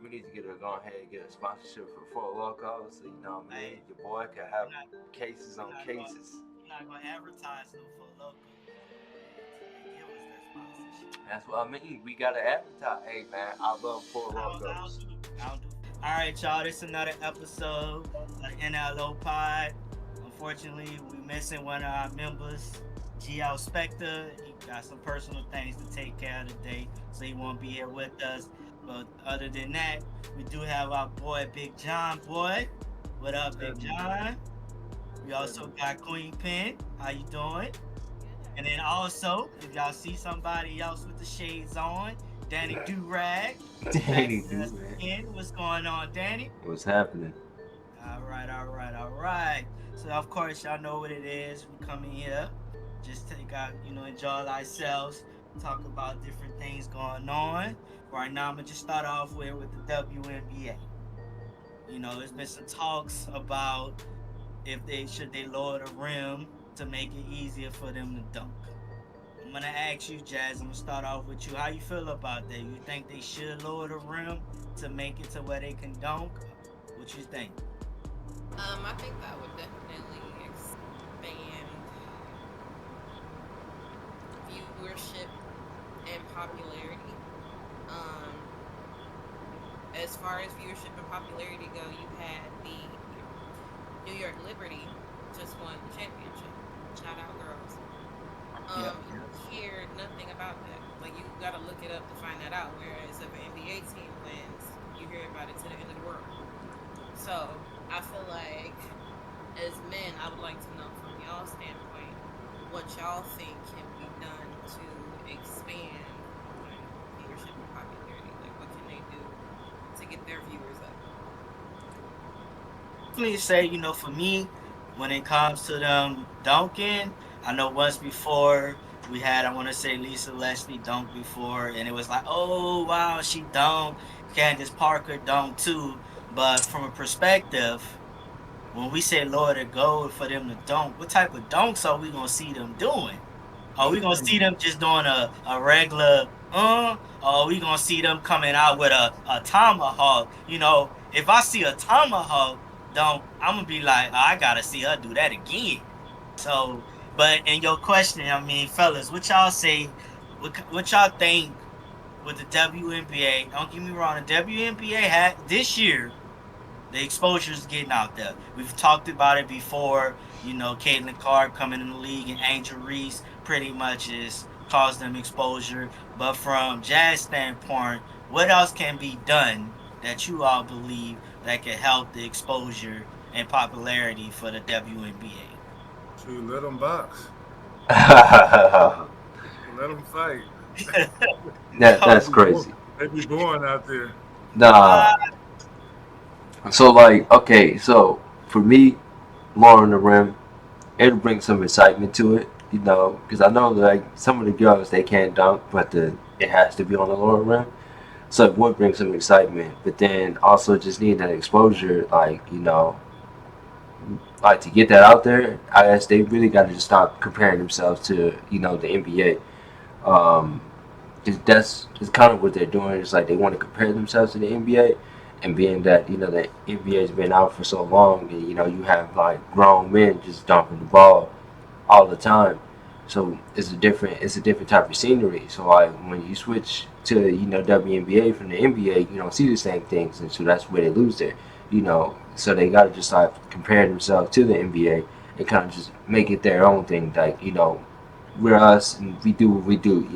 we need to go ahead and get a sponsorship for Four Loko, so you know what I mean. Hey, Your boy can we're have not cases we're on not going cases. we're not going to advertise no for local until they give us that sponsorship. That's what I mean. We gotta advertise. Hey man, I love Four I don't Locos. do I don't do. All right, y'all. This is another episode of the NLO Pod. Unfortunately, we missing one of our members, GL Spectre. He got some personal things to take care of today, so he won't be here with us. But other than that, we do have our boy Big John. Boy, what up, What's Big happening, man? John? We What's also happening? got Queen Pen. How you doing? And then also, if y'all see somebody else with the shades on, Danny Durag is back Danny with do us man. again. What's going on, Danny? What's happening? All right, all right, all right. So of course y'all know what it is. We come in here, just take out, enjoy ourselves, talk about different things going on. Right now, I'm gonna just start off with the WNBA. There's been some talks about if they should they lower the rim to make it easier for them to dunk. I'm gonna ask you, Jazz. I'm gonna start off with you. How you feel about that? You think they should lower the rim to make it to where they can dunk? What you think? I think that would definitely expand viewership and popularity. Um, as far as viewership and popularity go, you had the New York Liberty just won the championship. Shout out girls. Yep. You hear nothing about that. Like you gotta look it up to find that out. Whereas if an NBA team wins, you hear about it to the end of the world. So I feel like as men, I would like to know from y'all standpoint what y'all think can be done to expand viewership and popularity. Like, what can they do to get their viewers up? Definitely say, for me, when it comes to them dunking, I know once before we had, I want to say Lisa Leslie dunk before, and it was like, oh wow, she dunked. Candace Parker dunked too. But from a perspective, when we say lower the goal for them to dunk, what type of dunks are we gonna see them doing? Are we gonna see them just doing a regular or are we gonna see them coming out with a tomahawk? If I see a tomahawk, don't I'm gonna be like, oh, I gotta see her do that again. So, but in your question, I mean, fellas, what y'all say? What y'all think with the WNBA? Don't get me wrong, the WNBA had this year the exposure is getting out there. We've talked about it before. Caitlin Clark coming in the league and Angel Reese pretty much is caused them exposure. But from Jazz standpoint, what else can be done that you all believe that can help the exposure and popularity for the WNBA? To let them box, that let them fight. They that's Yo, be boring. crazy. They be boring out there. Nah. uh, So like, okay, so for me, lowering the rim, it'll bring some excitement to it, you know, because I know like some of the girls they can't dunk, but it has to be on the lower rim, so it would bring some excitement. But then also just need that exposure, like like to get that out there. I guess they really got to just stop comparing themselves to the NBA. Um, 'Cause that's just kind of what they're doing. It's like they want to compare themselves to the NBA, and being that the NBA has been out for so long, and you have like grown men just dumping the ball all the time. So it's a different type of scenery. So like when you switch to WNBA from the NBA, you don't see the same things, and so that's where they lose there. So they got to just like compare themselves to the NBA and kind of just make it their own thing. Like we're us and we do what we do.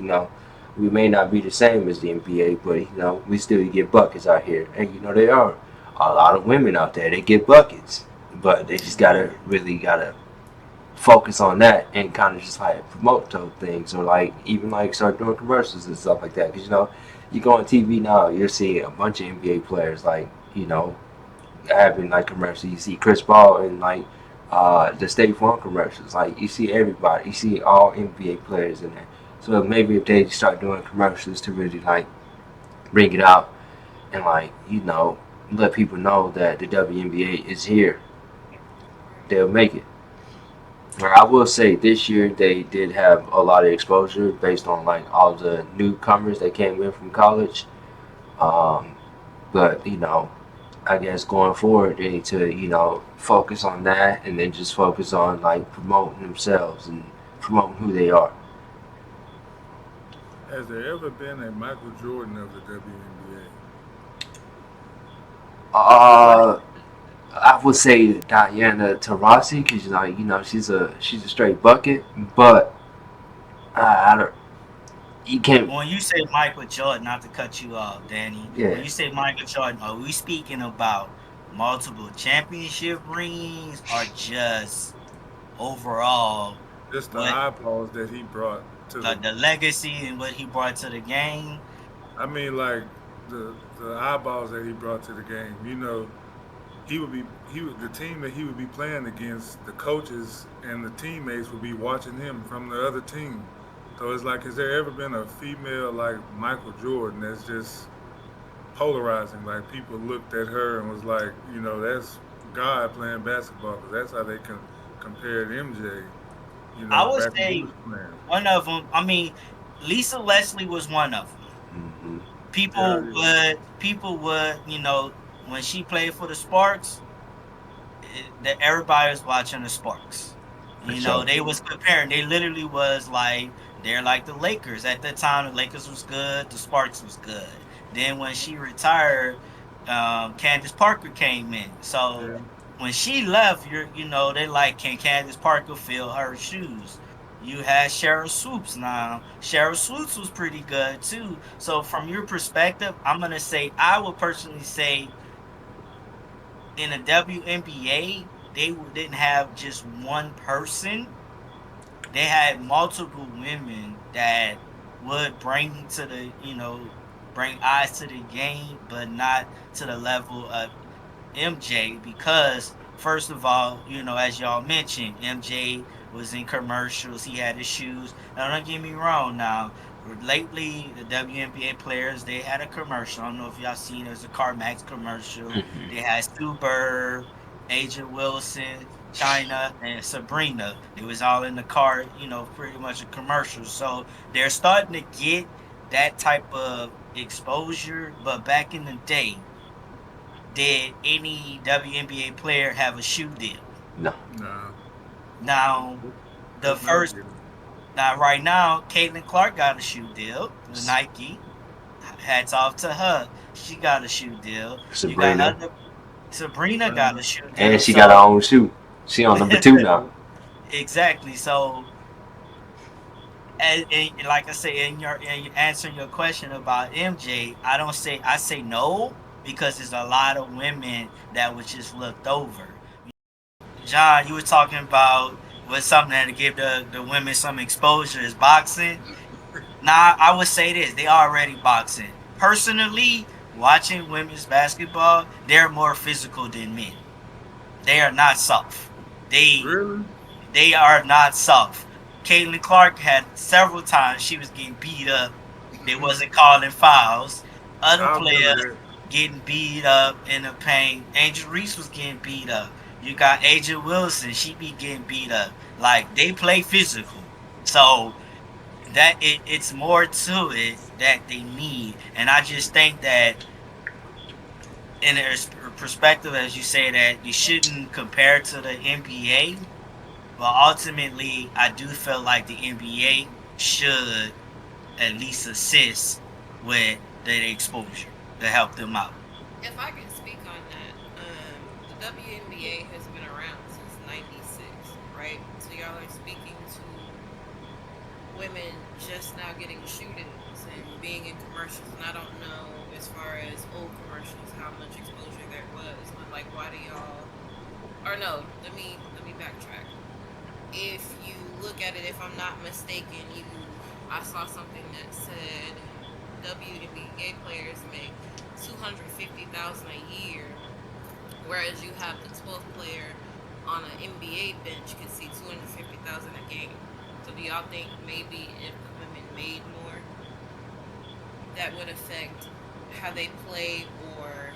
We may not be the same as the NBA, but we still get buckets out here, and there are a lot of women out there that get buckets, but they just gotta focus on that and kind of just like promote those things, or like even like start doing commercials and stuff like that. Because you go on TV now, you're seeing a bunch of NBA players like having like commercials. You see Chris Paul and like the State Farm commercials. Like you see everybody, you see all NBA players in there. So maybe if they start doing commercials to really like bring it out and like let people know that the WNBA is here, Right. they'll make it. I will say this year they did have a lot of exposure based on like all the newcomers that came in from college. Um, But I guess going forward they need to focus on that and then just focus on like promoting themselves and promoting who they are. Has there ever been a Michael Jordan of the WNBA? Uh, I would say Diana Taurasi because she's a straight bucket, but I don't. You can't. When you say Michael Jordan, not to cut you off, Danny, when Yeah, you say Michael Jordan, are we speaking about multiple championship rings or just overall Just the what eyeballs that he brought to the legacy and what he brought to the game? I mean, like the eyeballs that he brought to the game. You know, he would the team that he would be playing against, the coaches and the teammates would be watching him from the other team. So it's like, has there ever been a female like Michael Jordan that's just polarizing? Like people looked at her and was like, you know, that's God playing basketball because that's how they can compared MJ. You I know, would back when he say was playing. one of them. I mean, Lisa Leslie was one of them. hmm Yeah, People would, when she played for the Sparks, that everybody was watching the Sparks. for sure. They was comparing. They literally was like they're like the Lakers at that time. The Lakers was good. The Sparks was good. Then when she retired, Candace Parker came in. So yeah. when she left, they like, can Candace Parker fill her shoes? You had Cheryl Swoops now. Cheryl Swoops was pretty good too. So from your perspective, I'm gonna say I would personally say in the WNBA, they didn't have just one person. They had multiple women that would bring eyes to the game, but not to the level of MJ because first of all, as y'all mentioned, MJ was in commercials. He had his shoes. Now, don't get me wrong. Now, lately, the WNBA players they had a commercial. I don't know if y'all seen. There's a CarMax commercial. They hmm had Stu Bird, Agent Wilson, China, and Sabrina. It was all in the car. Pretty much a commercial. So they're starting to get that type of exposure. But back in the day, did any WNBA player have a shoe deal? No. Nah, Now, the that's not first, good. now right now, Caitlin Clark got a shoe deal with Nike. Hats off to her. She got a shoe deal. You got Sabrina, other Sabrina got Sabrina. a shoe and deal. she got her So own shoe. She on number two now. exactly. So and like I say in your answering your question about MJ, I say no because there's a lot of women that was just looked over. John, you were talking about was something that to give the women some exposure is boxing. Now, I would say this: they already boxing. Personally, watching women's basketball, they're more physical than men. They are not soft. They Really? they are not soft. Caitlin Clark had several times she was getting beat up. They wasn't calling fouls. Other I remember players that. getting beat up in the paint. Angel Reese was getting beat up. You got Agent Wilson, she be getting beat up. Like they play physical. So it's more to it that they need. And I just think that in a perspective, as you say, that you shouldn't compare to the NBA. But ultimately, I do feel like the NBA should at least assist with their exposure to help them out. If I can speak on that, the WNBA has been around since '96, right? So y'all are speaking to women just now getting shootings and being in commercials, and I don't know as far as old commercials how much exposure there was, but like, why do y'all? Or no, let me backtrack. If you look at it, if I'm not mistaken, I saw something that said WNBA players make 250,000 a year, whereas you have the 12th player on an NBA bench can see 250,000 a game. So do y'all think maybe if the women made more, that would affect how they play or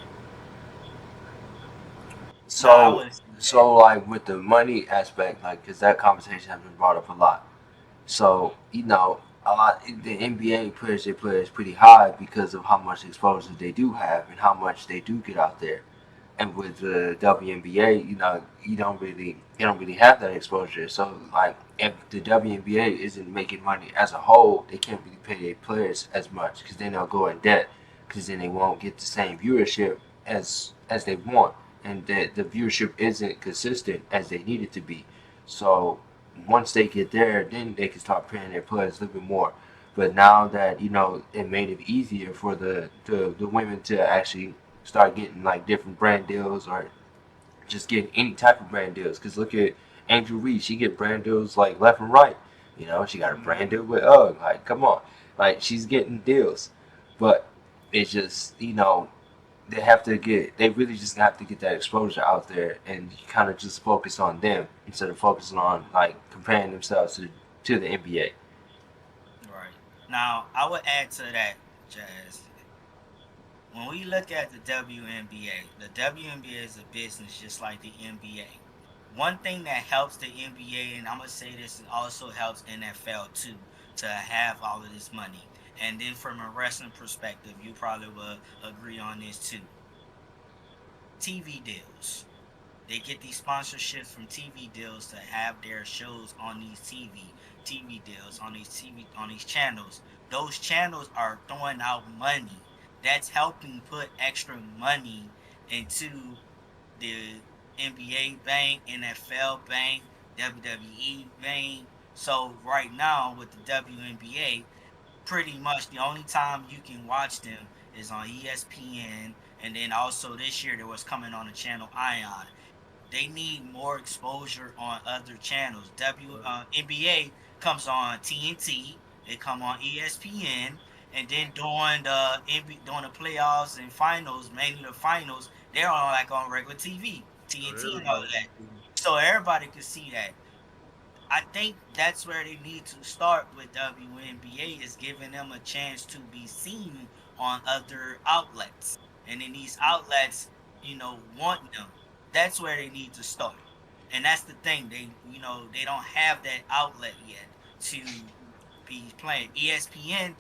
Nah, I So, wouldn't say that. so like with the money aspect, like, cause that conversation has been brought up a lot. So, the NBA puts their players pretty high because of how much exposure they do have and how much they do get out there. And with the WNBA, you don't really have that exposure. So like if the WNBA isn't making money as a whole, they can't really pay their players as much because then they'll go in debt because then they won't get the same viewership as they want, and the viewership isn't consistent as they need it to be. So once they get there, then they can start paying their players a little bit more. But now that it made it easier for the women to actually start getting like different brand deals or just getting any type of brand deals. Because look at Angel Reese, she get brand deals like left and right. She got a brand deal with UGG. Like, come on, like she's getting deals, but it's just they really just have to get that exposure out there and kind of just focus on them instead of focusing on like comparing themselves to the NBA. Right. Now, I would add to that, Jazz. When we look at the WNBA, the WNBA is a business just like the NBA. One thing that helps the NBA, and I'm gonna say this, it also helps NFL too, to have all of this money. And then from a wrestling perspective, you probably will agree on this too. TV deals. They get these sponsorships from TV deals to have their shows on these TV deals on these channels. Those channels are throwing out money. That's helping put extra money into the NBA bank, NFL bank, WWE bank. So right now with the WNBA, pretty much the only time you can watch them is on ESPN, and then also this year there was coming on the channel Ion. They need more exposure on other channels. NBA comes on TNT. They come on ESPN, and then during the playoffs and finals, mainly the finals, they're on like on regular TV, So TNT and all of everybody that. can see. So everybody can see that. I think that's where they need to start with WNBA is giving them a chance to be seen on other outlets. And then these outlets, want them. That's where they need to start. And that's the thing. They don't have that outlet yet to be playing. ESPN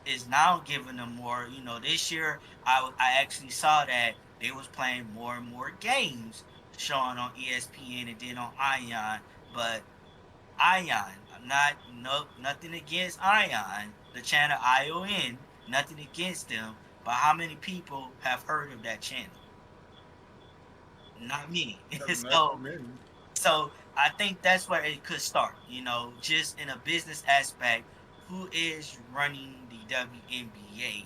is now giving them more. This year I actually saw that they was playing more and more games showing on ESPN and then on Ion, but Ion. I'm not no nothing against Ion, the channel ION, nothing against them. But how many people have heard of that channel? Not many. Not too so many. so I think that's where it could start. Just in a business aspect, who is running the WNBA?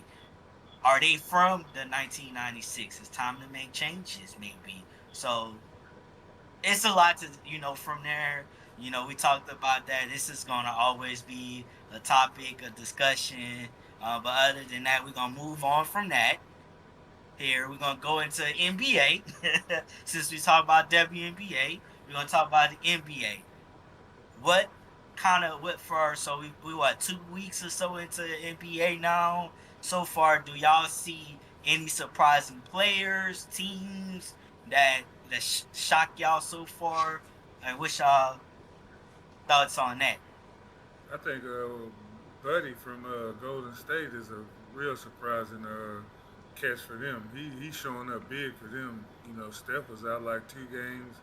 Are they from the 1996? It's time to make changes, maybe. So it's a lot to from there. We talked about that. This is gonna always be a topic, a discussion. But other than that, we're gonna move on from that. Here we're gonna go into NBA. Since we talk about WNBA, we're gonna talk about the NBA. What what for? So we what 2 weeks or so into the NBA now. So far, do y'all see any surprising players, teams that shock y'all so far? And what's y'all thoughts on that? I think Buddy from Golden State is a real surprising catch for them. He's showing up big for them. Steph was out like 2 games,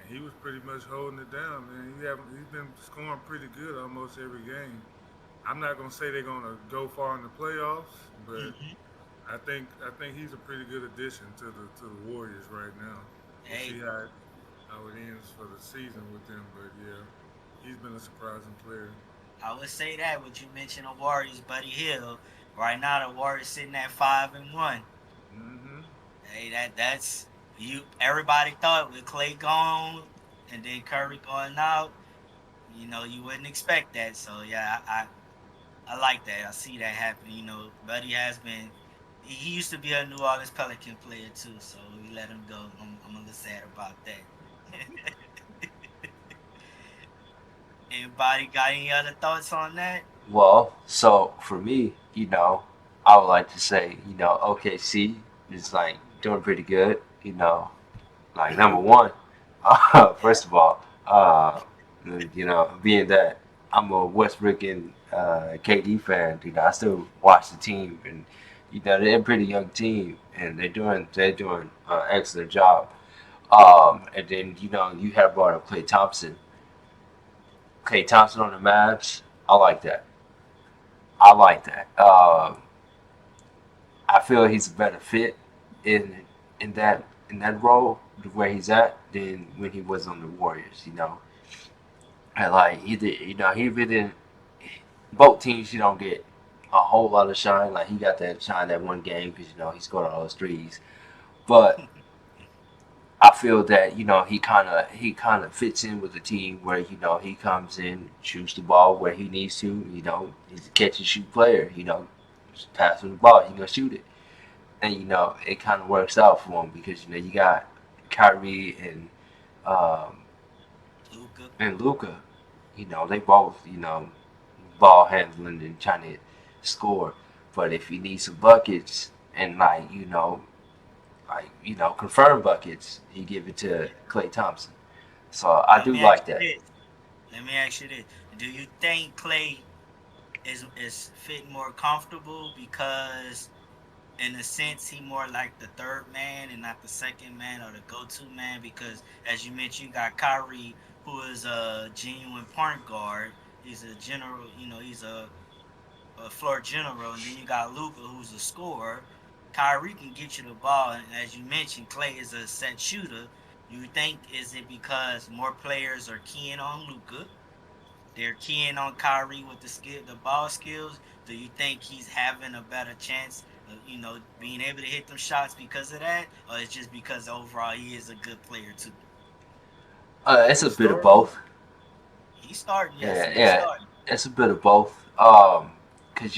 and he was pretty much holding it down. Man, he's been scoring pretty good almost every game. I'm not gonna say they're gonna go far in the playoffs, but Hmm. I think he's a pretty good addition to the Warriors right now. We'll see Hey, how it ends for the season with them, but yeah, he's been a surprising player. I would say that. Would you mention the Warriors, Buddy Hill? Right now, the Warriors sitting at 5-1. Hmm. Hey, that's you. Everybody thought with Clay gone and then Curry going out, you wouldn't expect that. So yeah, I like that. I see that happen. Buddy has been. He used to be a New Orleans Pelican player too, so we let him go. I'm a little sad about that. Anybody got any other thoughts on that? Well, so for me, I would like to say, OKC is like doing pretty good. Like number one. First of all, being that I'm a Westbrook and KD fan, I still watch the team, and they're a pretty young team, and they're doing an excellent job. And then you have brought up Klay Thompson. Klay Thompson on the Mavs. I like that. I like that. I feel he's a better fit in in that role where he's at than when he was on the Warriors. And like he really both teams you don't get a whole lot of shine. Like he got that shine that one game because he scored all those threes. But I feel that he kind of fits in with the team where he comes in, shoots the ball where he needs to. He's a catch and shoot player. Just pass him the ball, he gonna shoot it, and it kind of works out for him because you got Kyrie um, Luca. and Luca. They both ball handling and trying to score. But if you need some buckets and confirm buckets, he give it to Klay Thompson. So I Now let do me ask like you that. this. Let me ask you this. Do you think Clay is fit more comfortable because in a sense he more like the third man and not the second man or the go-to man? Because as you mentioned, you got Kyrie, who is a genuine point guard. He's a general, he's a floor general, and then you got Luca, who's a scorer. Kyrie can get you the ball, and as you mentioned, Clay is a set shooter. You think is it because more players are keying on Luca? They're keying on Kyrie with the ball skills. Do you think he's having a better chance of, being able to hit them shots because of that, or it's just because overall he is a good player too? It's a Who's bit of starting? both. He's starting, yes, Yeah, he is yeah, starting. it's a bit of both. Cause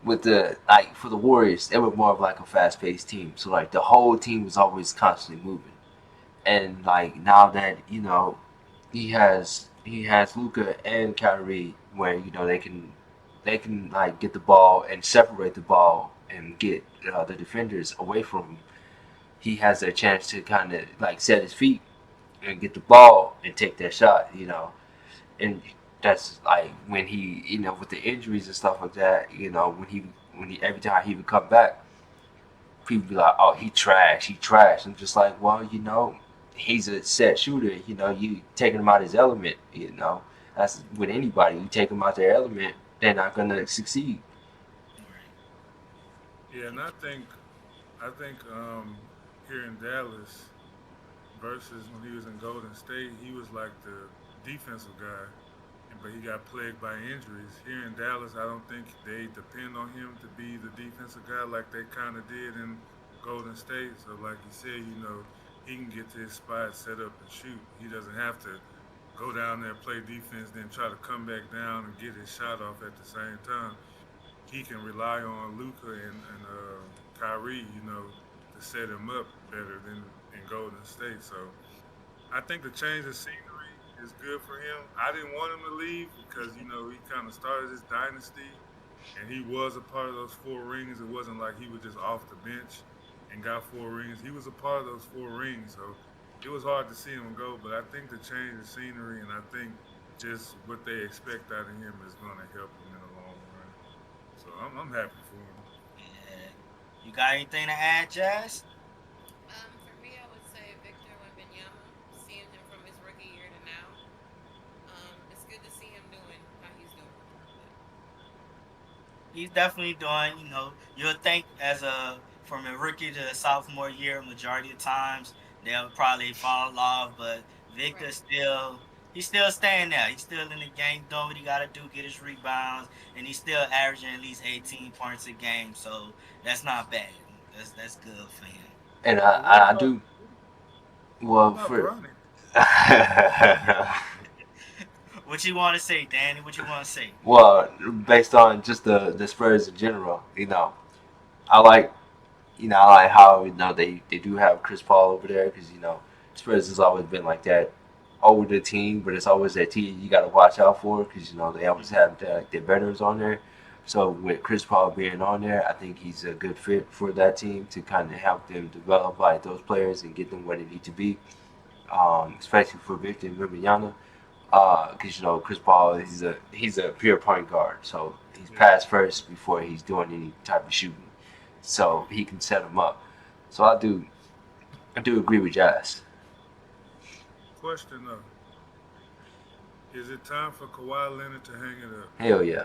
with the for the Warriors, they were more of like a fast-paced team. So like the whole team was always constantly moving. And like now that he has Luca and Kyrie, where they can like get the ball and separate the ball and get the defenders away from him. He has a chance to kind of like set his feet and get the ball and take that shot. And that's like when he with the injuries and stuff like that. When he every time he would come back, people be like, "Oh, he trash, he trash." I'm just like, well, he's a set shooter. You taking him out of his element. That's with anybody. You take them out their element, they're not gonna succeed. Right. Yeah, and I think here in Dallas versus when he was in Golden State, he was like the defensive guy, but he got plagued by injuries. Here in Dallas, I don't think they depend on him to be the defensive guy like they kind of did in Golden State. So, like you said, he can get to his spot, set up, and shoot. He doesn't have to go down there, play defense, then try to come back down and get his shot off at the same time. He can rely on Luca and Kyrie, to set him up better than in Golden State. So I think the change of scenery is good for him. I didn't want him to leave because he kind of started his dynasty, and he was a part of those four rings. It wasn't like he was just off the bench and got four rings. He was a part of those four rings, so it was hard to see him go. But I think the change of scenery and I think just what they expect out of him is going to help him in the long run. So I'm happy for him. Yeah. You got anything to add, Jazz? For me, I would say Victor Wembanyama. Seeing him from his rookie year to now, it's good to see him doing how he's doing. But He's definitely doing. You'll think as a from a rookie to a sophomore year, majority of times they'll probably fall off, but Victor right, he's still staying there. He's still in the game, doing what he got to do, get his rebounds, and he's still averaging at least 18 points a game. So that's not bad. That's good for him. And But what I about do what well about for. Bronny? What you want to say, Danny? What you want to say? Well, based on just the Spurs in general, I like how they do have Chris Paul over there because Spurs has always been like that older team, but it's always that team you got to watch out for because they always Mhm. have their veterans on there. So with Chris Paul being on there, I think he's a good fit for that team to kind of help them develop like those players and get them where they need to be. Especially for Victor Wembanyama. Because Chris Paul, he's a pure point guard, so he's Yeah. pass first before he's doing any type of shooting, so he can set him up. So I do agree with Jazz. Question though: is it time for Kawhi Leonard to hang it up? Hell yeah,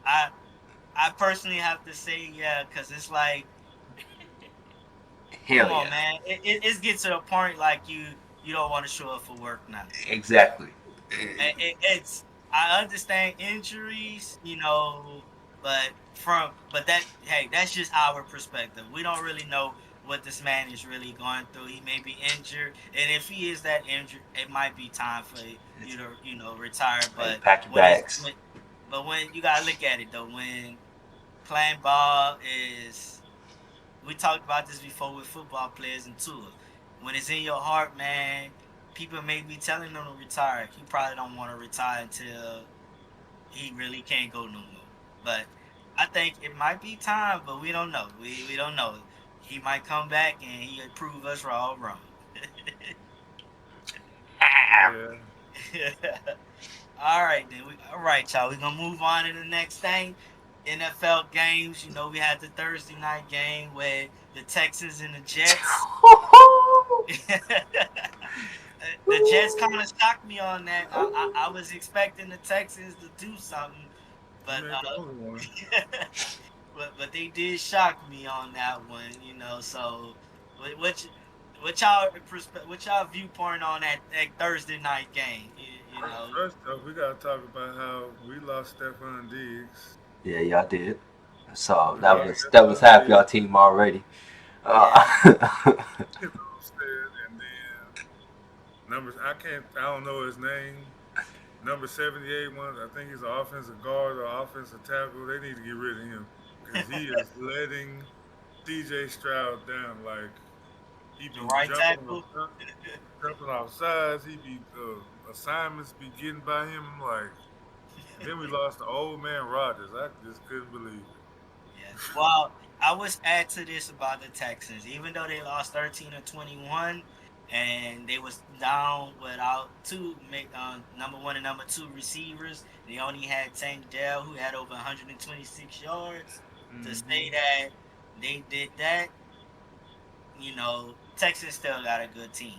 I I personally have to say yeah, because it's like, come hell on, yeah, man, it gets to the point like you don't want to show up for work now. exactly. It's I understand injuries, but that hey, that's just our perspective. We don't really know what this man is really going through. He may be injured, and if he is that injured, it might be time for you to retire. Hey, But pack your when it's bags. but when you gotta look at it though, when playing ball is we talked about this before with football players and tours. When it's in your heart, man, people may be telling him to retire. He probably don't want to retire until he really can't go no more. But I think it might be time, but we don't know. We don't know. He might come back and he prove us all wrong. Yeah. All right then. All right, y'all. We're gonna move on to the next thing. NFL games. We had the Thursday night game with the Texans and the Jets. The Jets kind of shocked me on that. I was expecting the Texans to do something, but You ain't the only one. but they did shock me on that one. So what what, y- what y'all viewpoint on that Thursday night game? First off, we gotta talk about how we lost Stephon Diggs. Yeah, y'all did. So We that lost was that was Stephon half Diggs. y'all team already. Yeah, Uh, You know what I'm saying? And then numbers, I don't know his name. Number 78, I think he's an offensive guard or offensive tackle. They need to get rid of him because he is letting CJ Stroud down. Like he the be right tackle. jumping off sides. He be assignments be getting by him. I'm like, and then we lost the old man Rogers. I just couldn't believe it. Yeah. Well, I was add to this about the Texans. Even though they lost 13-21, and they was down without number one and number two receivers, they only had Tank Dell who had over 126 yards. To say Hmm. that they did that, Texas still got a good team.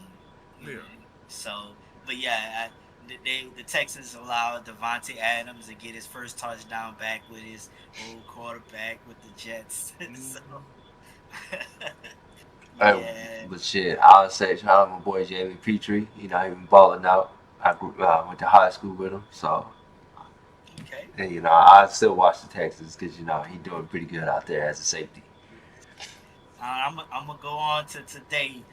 You Yeah. know, so, but yeah, the Texans allowed Devontae Adams to get his first touchdown back with his old quarterback with the Jets. So, Hmm. uh, yeah, but shit, I'll say shout out my boy Jamie Petrie. He been balling out. Went to high school with him, so okay. and, I still watch the Texans because he doing pretty good out there as a safety. I'm gonna go on to today.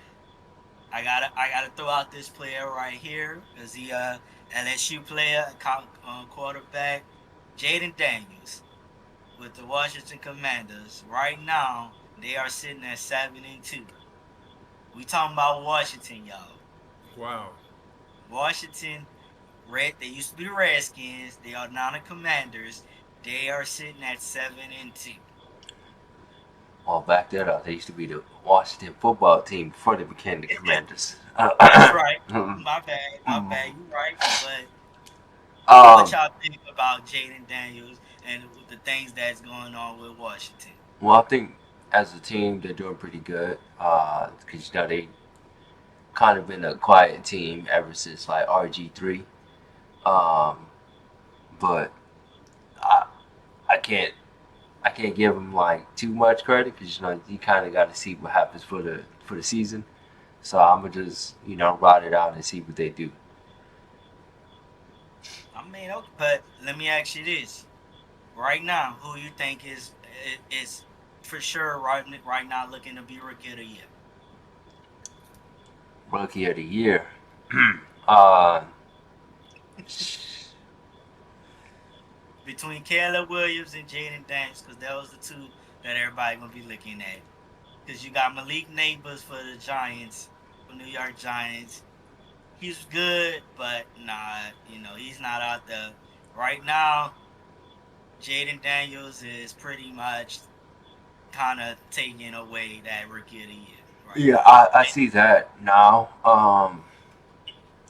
I gotta throw out this player right here because he LSU player, quarterback, Jayden Daniels with the Washington Commanders. Right now, they are sitting at 7-2. We talking about Washington, y'all. Wow. Washington Red. They used to be the Redskins. They are now the Commanders. They are sitting at 7-2. Well, back that up. They used to be the Washington football team before they became the Commanders. That's right. um, My bad. My bad. You right. But what well, y'all think about Jaden Daniels and the things that's going on with Washington? I think as a team they're doing pretty good. Because they kind of been a quiet team ever since like RG3. Um, but I I can't I can't give them like too much credit because you kind of got to see what happens for the season. So I'm gonna just ride it out and see what they do. I mean, okay, but let me ask you this: right now, who you think is for sure right now looking to be rookie of the year Rookie of the year. uh, between Caleb Williams and Jaden Daniels? Because that was the two that everybody gonna be looking at. Because you got Malik Neighbors for the Giants, for New York Giants. He's good, but nah, he's not out there right now. Jaden Daniels is pretty much kind of taking away that rookie of the year right yeah, now. I see that now.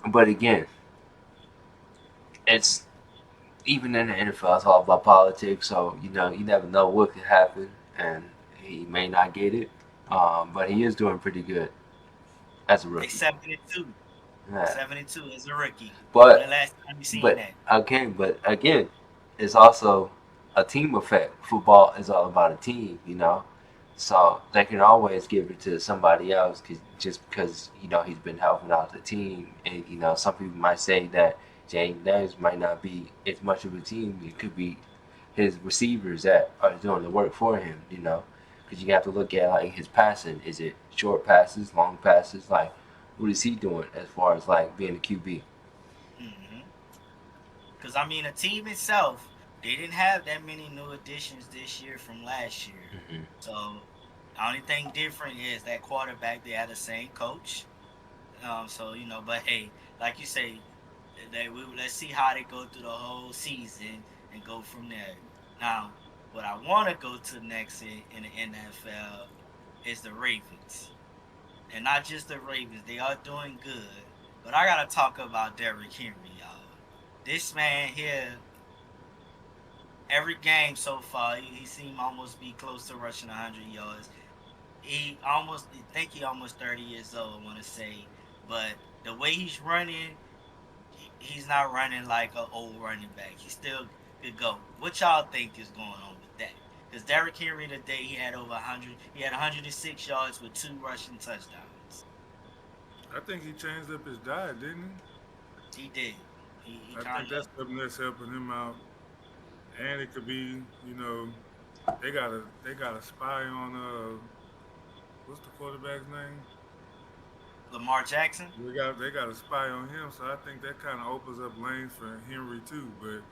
But again, it's even in the NFL, it's all about politics. So you never know what could happen, and he may not get it. But he is doing pretty good as a They rookie. 72. Yeah. 72 as a rookie. When the But last time you seen but that? again, it's also a team effect. Football is all about a team, So they can always give it to somebody else just because he's been helping out the team, and some people might say that Jayden Daniels might not be as much of a team. It could be his receivers that are doing the work for him, because you have to look at like his passing. Is it short passes, long passes? Like, what is he doing as far as like being a QB? Hmm. Because I mean, the team itself, they didn't have that many new additions this year from last year. Hmm. So the only thing different is that quarterback. They had the same coach. So but hey, like you say, let's see how they go through the whole season and go from there. Now, what I want to go to next in the NFL is the Ravens, and not just the Ravens. They are doing good, but I gotta talk about Derrick Henry, y'all. This man here, every game so far, he seemed almost be close to rushing 100 yards. I think he almost 30 years old. I want to say, but the way he's running, he's not running like an old running back. He still could go. What y'all think is going on with that? Because Derrick Henry today, he had over 100. He had 106 yards with 2 rushing touchdowns. I think he changed up his diet, didn't He did. He he? I kind think that's of. something that's helping him out. And it could be, they got a spy on what's the quarterback's name? Lamar Jackson. They got a spy on him, so I think that kind of opens up lanes for Henry too. But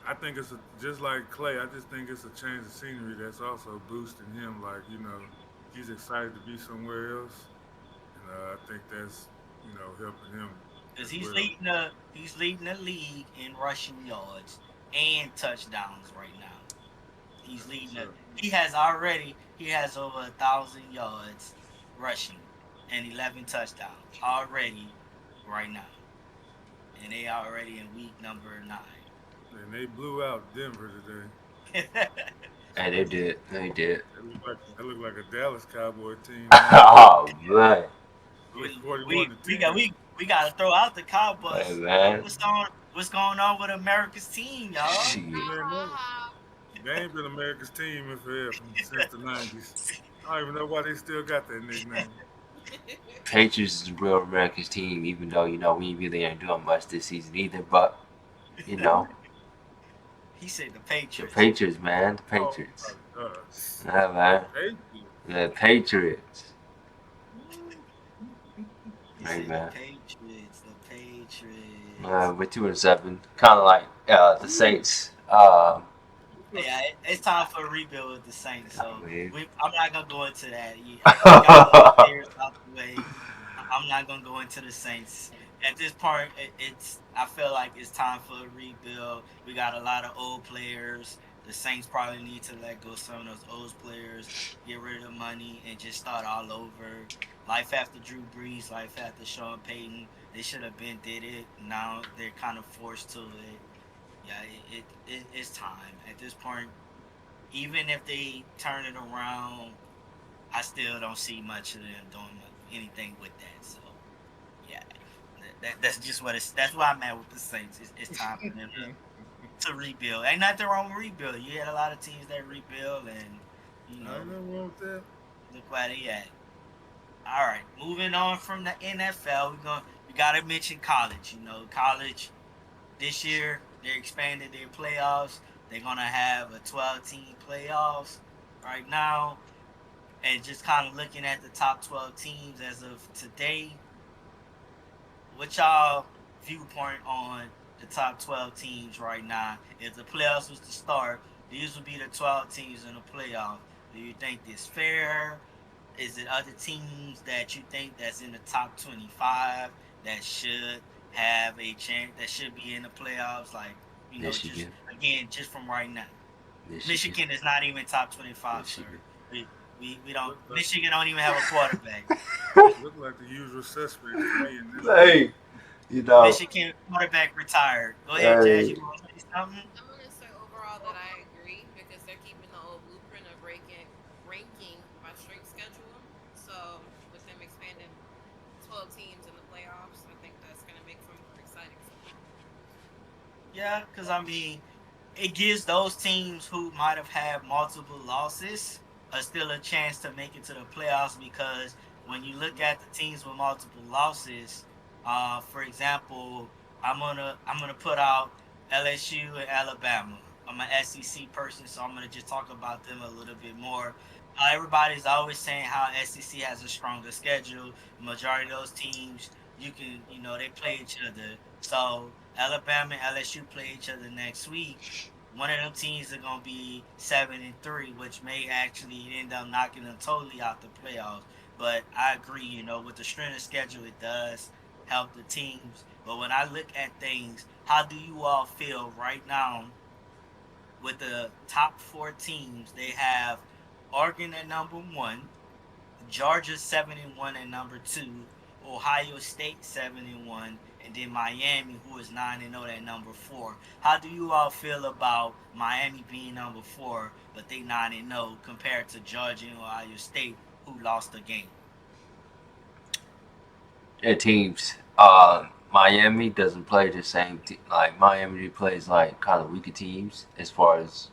I think just like Clay. I just think it's a change of scenery that's also boosting him. Like he's excited to be somewhere else, and I think that's helping him Because as well. he's leading the league in rushing yards and touchdowns right now. He's That's leading what's the. up. He has over 1,000 yards rushing and 11 touchdowns already right now, and they are already in week number 9. And they blew out Denver today. And they did. They did. That looked like a Dallas Cowboy team, man. Oh man. It was we, 41 we to we got 10. we got to throw out the Hey Cowboys. man. What's going on with America's team, y'all? Shit. Man, they ain't been America's team in forever since the 90s. I don't even know why they still got that nickname. Patriots is a real America's team, even though we really ain't doing much this season either. But you know, He said the the Patriots. Patriots, man, the Oh my Patriots. God. Yeah, The man, Patriots. the Patriots. He Hey said the man. Patriots. The Patriots. We're 2-7, kind of like the Saints. Yeah, it's time for a rebuild with the Saints. I So mean, I'm not gonna go into that. We got all the players out the way. I'm not gonna go into the Saints at this part. I feel like it's time for a rebuild. We got a lot of old players. The Saints probably need to let go some of those old players, get rid of the money, and just start all over. Life after Drew Brees, life after Sean Payton. They should have been did it. Now they're kind of forced to it. Yeah, it's time at this point. Even if they turn it around, I still don't see much of them doing anything with that. So yeah, that's just what it's. That's why I'm at with the Saints. It's time for them to rebuild. Ain't nothing wrong with rebuild. You had a lot of teams that rebuild, and you I ain't know nothing wrong with that. look where they at. All right, moving on from the NFL, we gotta mention college. College this year they expanded their playoffs. They're gonna have a 12-team playoffs right now, and just kind of looking at the top 12 teams as of today. What y'all viewpoint on the top 12 teams right now? If the playoffs was to start, these would be the 12 teams in the playoff. Do you think this fair? Is it other teams that you think that's in the top 25 that should have a chance, that should be in the playoffs? Like, just Michigan, again, just from right now. Michigan, Michigan is not even top 25, sir. Michigan. We don't. Look like Michigan don't even have a quarterback. look like the usual suspects to me in this one. Hey, you know, Michigan quarterback retired. Go ahead, Jazz. hey, You want to say something? I'm gonna say overall that I agree because they're keeping the old blueprint of ranking by strength schedule. So with them expanding 12 teams in the playoffs, I think that's gonna make for more exciting football. Yeah, because I mean, it gives those teams who might have had multiple losses still a chance to make it to the playoffs because when you look at the teams with multiple losses, for example, I'm gonna put out LSU and Alabama. I'm an SEC person, so I'm gonna just talk about them a little bit more. Everybody's always saying how SEC has a stronger schedule. The majority of those teams, they play each other. So Alabama and LSU play each other next week. One of them teams are gonna be 7-3, which may actually end up knocking them totally out the playoffs. But I agree, with the strength of schedule, it does help the teams. But when I look at things, how do you all feel right now with the top four teams? They have Oregon at number one, Georgia 7-1 at number two, Ohio State 7-1, and then Miami, who is 9-0 at number four. How do you all feel about Miami being number four, but they 9-0 compared to Georgia and Ohio State, who lost the game? their teams. Miami doesn't play the same. Like Miami plays like kind of weaker teams as far as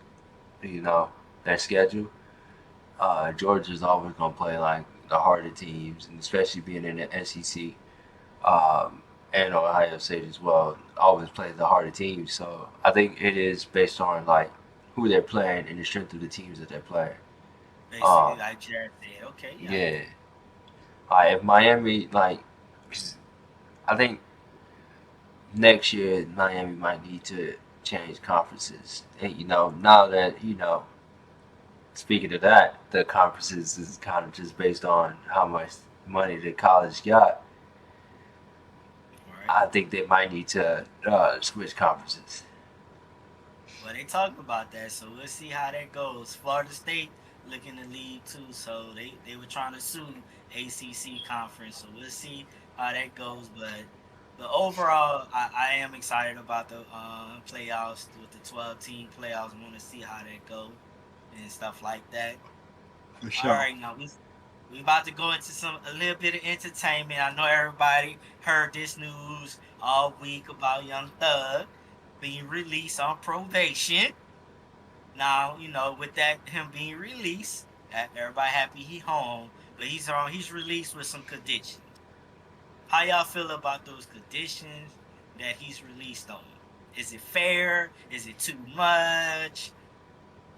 you know their schedule. Georgia's always gonna play like the harder teams, and especially being in the SEC. And Ohio State as well always plays the harder teams. So I think it is based on like who they're playing and the strength of the teams that they're playing. Basically, Um, like Jared said, okay, yeah. yeah, if Miami like, 'cause I think next year Miami might need to change conferences. And now that speaking of that, the conferences is kind of just based on how much money the college got. All right. I think they might need to switch conferences. Well, they talk about that, so we'll see how that goes. Florida State looking to leave too, so they were trying to sue ACC conference, so we'll see how that goes. But overall, I am excited about the playoffs with the 12-team playoffs. I want to see how that go and stuff like that. For All sure. right, now we about to go into a little bit of entertainment. I know everybody heard this news all week about Young Thug being released on probation. Now, with that him being released, everybody happy he home, but he's released with some conditions. How y'all feel about those conditions that he's released on? Is it fair? Is it too much?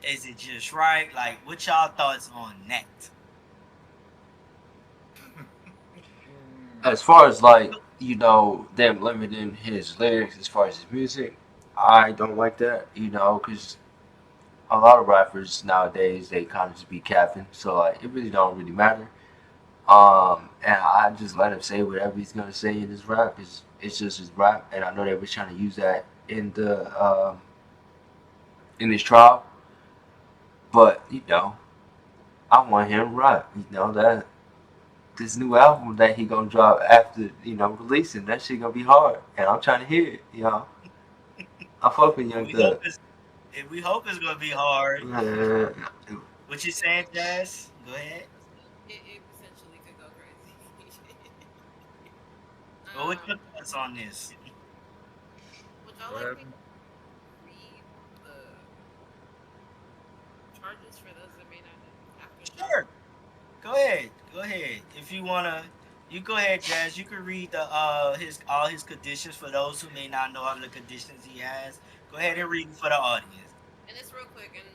Is it just right? Like, what y'all thoughts on that? As far as like them limiting his lyrics as far as his music, I don't like that. Because a lot of rappers nowadays they kind of just be capping, so like it really don't really matter. And I just let him say whatever he's gonna say in his rap. It's just his rap, and I know they were trying to use that in his trial, but I want him to rap. That this new album that he gonna drop after releasing that shit gonna be hard, and I'm trying to hear it. I fuck with And Young Thug. we hope it's gonna be hard. Uh, What you saying, Jazz? Go ahead. It potentially could go crazy. Well, what's your um, thoughts on this? would y'all What like me happened? to read the charges for those that may not know after Jay? Sure. Go ahead. Go ahead. If you wanna, you go ahead, Jazz. You can read the his all his conditions for those who may not know all the conditions he has. Go ahead Okay. and read it for the audience. And it's real quick, and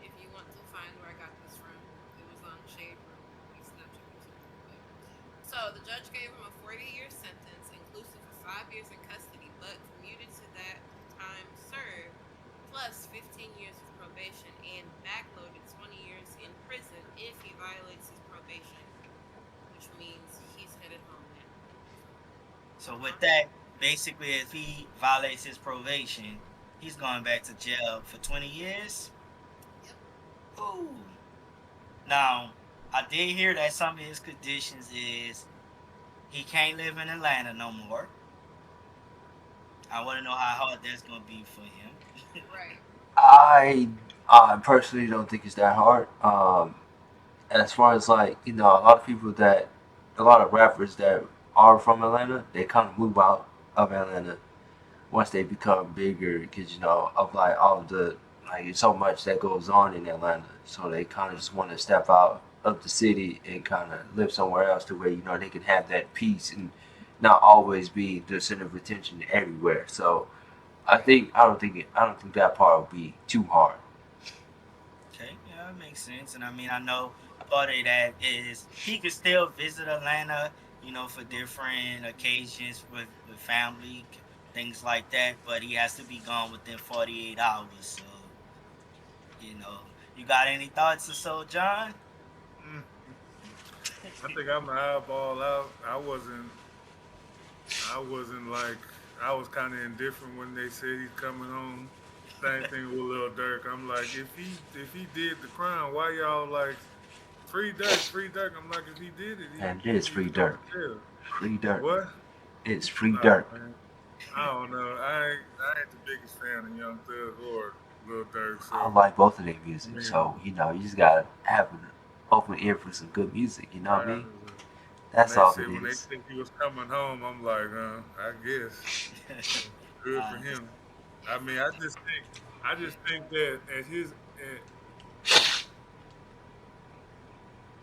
if you want to find where I got this from, it was on Shade Room, a Snapchat or something. But so the judge gave him a 40-year sentence, inclusive of 5 years in custody, but commuted to that time served, plus 15 years of probation, and backloaded 20 years in prison if he violates his probation, which means he's headed home now. So Huh? with that, basically, if he violates his probation, he's going back to jail for 20 years. Yep. Ooh. Now, I did hear that some of his conditions is he can't live in Atlanta no more. I want to know how hard that's gonna be for him. Right. I I personally don't think it's that hard. As far as like a lot of people that a lot of rappers that are from Atlanta, they kind of move out of Atlanta once they become bigger because of like all of the like so much that goes on in Atlanta, so they kind of just want to step out of the city and kind of live somewhere else to where they can have that peace and not always be the center of attention everywhere. So I don't think that part will be too hard. Okay, yeah, that makes sense. And I mean, I know part of that is he could still visit Atlanta, for different occasions with family, things like that. But he has to be gone within 48 hours. So, you got any thoughts or so, John? Mm. I think I'm an eyeball out. I wasn't like I was kind of indifferent when they said he's coming home. Same thing with Lil Durk. I'm like, if he did the crime, why y'all like free Durk, free Durk? I'm like, if he did it, And it he is needs free to go dirt, to jail. free dirt. What? It's free Nah, dirt. man. I don't know. I ain't the biggest fan of Young Thug or Lil Durk. I So like both of their I music, mean, so you just gotta have an open ear for some good music. You know what I mean? I, when That's they all said it when they is. said he was coming home, I'm like, I guess good for uh, him. I mean, I just think that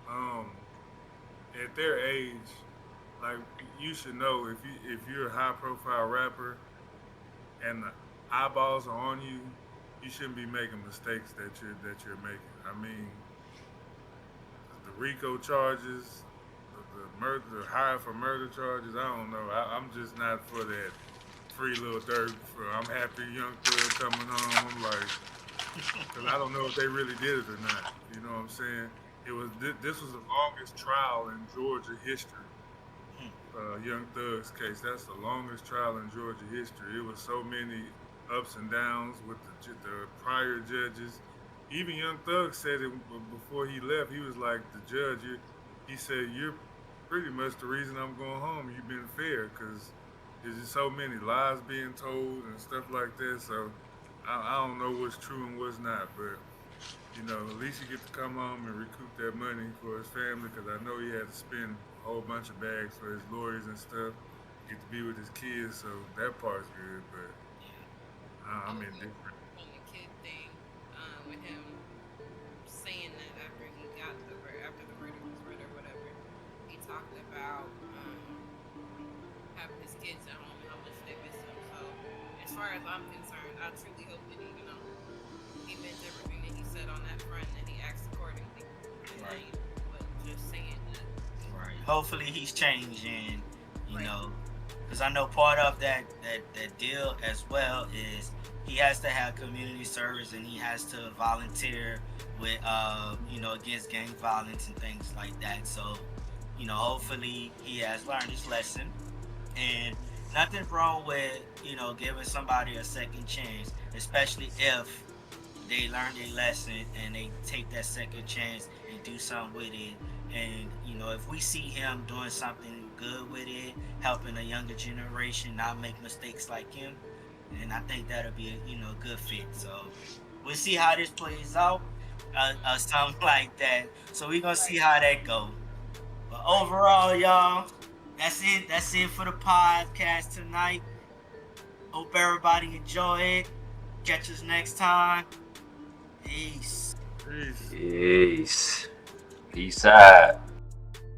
um at their age, like you should know if you're a high profile rapper and the eyeballs are on you, you shouldn't be making mistakes that you're making. I mean, the RICO charges, the murder, the hire for murder charges. I don't know. I'm just not for that free little dirt. I'm happy young thug coming home. I'm like, because I don't know if they really did it or not. You know what I'm saying? This was the longest trial in Georgia history. Young Thug's case. That's the longest trial in Georgia history. It was so many ups and downs with the prior judges. Even Young Thug said it before he left. He was like, the judge, he said, you're pretty much the reason I'm going home. You've been fair because there's just so many lies being told and stuff like that. So I don't know what's true and what's not, but at least he get to come home and recoup that money for his family because I know he had to spend a whole bunch of bags for his lawyers and stuff. Get to be with his kids, so that part's good. But I I'm was indifferent. on the kid thing, with him saying that after after the verdict was read or whatever, he talked about having his kids at home and how much they miss him. So, as far as I'm concerned, I truly hope that he meant everything that he said on that front and that he acts accordingly, and that right, he wasn't just saying that. right. Hopefully, he's changing. Right. Because I know part of that deal as well is he has to have community service and he has to volunteer with against gang violence and things like that. So hopefully he has learned his lesson, and nothing wrong with giving somebody a second chance, especially if they learn their lesson and they take that second chance and do something with it. And if we see him doing something good with it, helping a younger generation not make mistakes like him, and I think that'll be a good fit. So we'll see how this plays out, something like that. So we're gonna see Right. how that goes. But Right. overall, y'all, that's it. That's it for the podcast tonight. Hope everybody enjoy it. Catch us next time. Peace. Peace. Peace. Peace out.